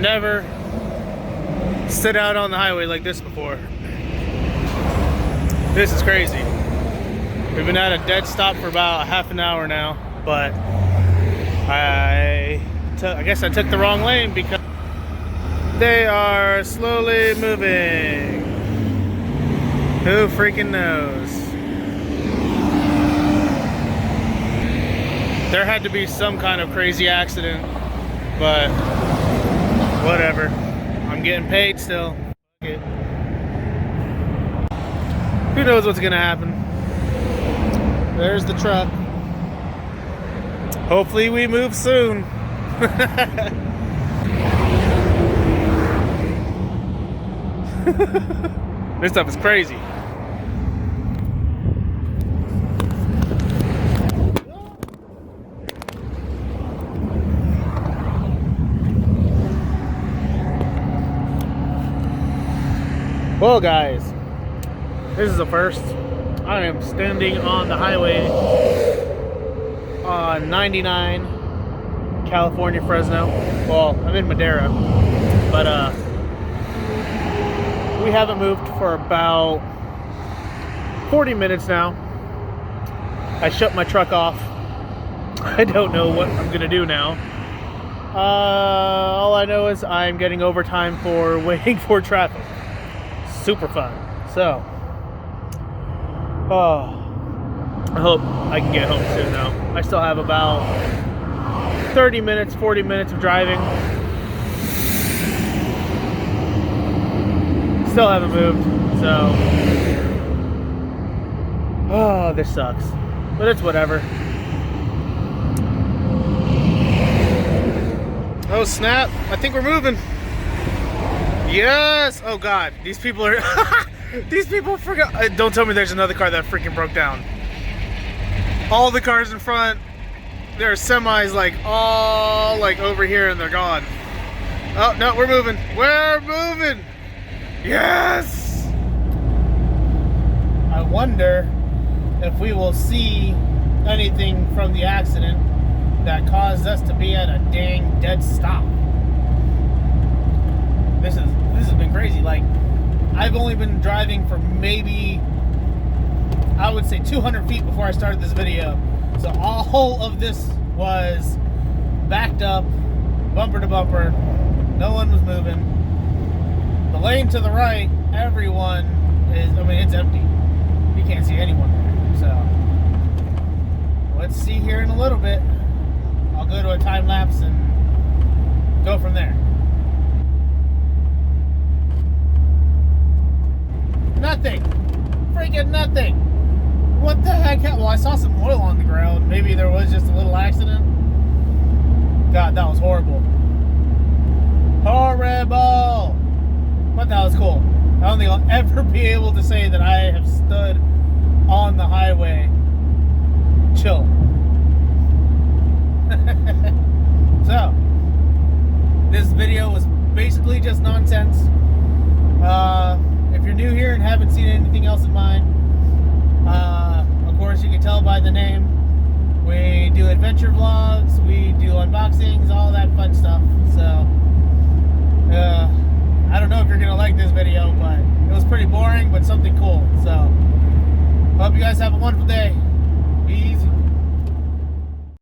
never stood out on the highway like this before. This is crazy. We've been at a dead stop for about half an hour now, but I guess I took the wrong lane because they are slowly moving. Who freaking knows? There had to be some kind of crazy accident, but whatever. I'm getting paid still. Who knows what's gonna happen? There's the truck. Hopefully we move soon. This stuff is crazy. Well, guys, this is the first. I am standing on the highway on 99 California, Fresno. Well, I'm in Madera, but we haven't moved for about 40 minutes now. I shut my truck off. I don't know what I'm gonna do now. All I know is I'm getting overtime for waiting for traffic. Super fun. So, I hope I can get home soon though. I still have about 30 minutes, 40 minutes of driving. Still haven't moved, so this sucks, but it's whatever. Oh snap, I think we're moving. Yes. Oh god, these people are these people forgot. Don't tell me there's another car that freaking broke down. All the cars in front, there are semis like all like over here and they're gone. Oh no, we're moving. We're moving. Yes! I wonder if we will see anything from the accident that caused us to be at a dang dead stop. This has been crazy. Like, I've only been driving for maybe, I would say 200 feet before I started this video. So all of this was backed up, bumper to bumper. No one was moving. The lane to the right, everyone is, I mean, it's empty. You can't see anyone there. So, let's see here in a little bit. I'll go to a time lapse and go from there. Nothing. Freaking nothing. What the heck? Well, I saw some oil on the ground. Maybe there was just a little accident. God, that was horrible. Horrible. But that was cool. I don't think I'll ever be able to say that I have stood on the highway chill. So, this video was basically just nonsense. If you're new here and haven't seen anything else of mine, of course you can tell by the name. We do adventure vlogs, we do unboxings, all that fun stuff. So, I don't know if you're gonna like this video, but it was pretty boring, but something cool. So, hope you guys have a wonderful day.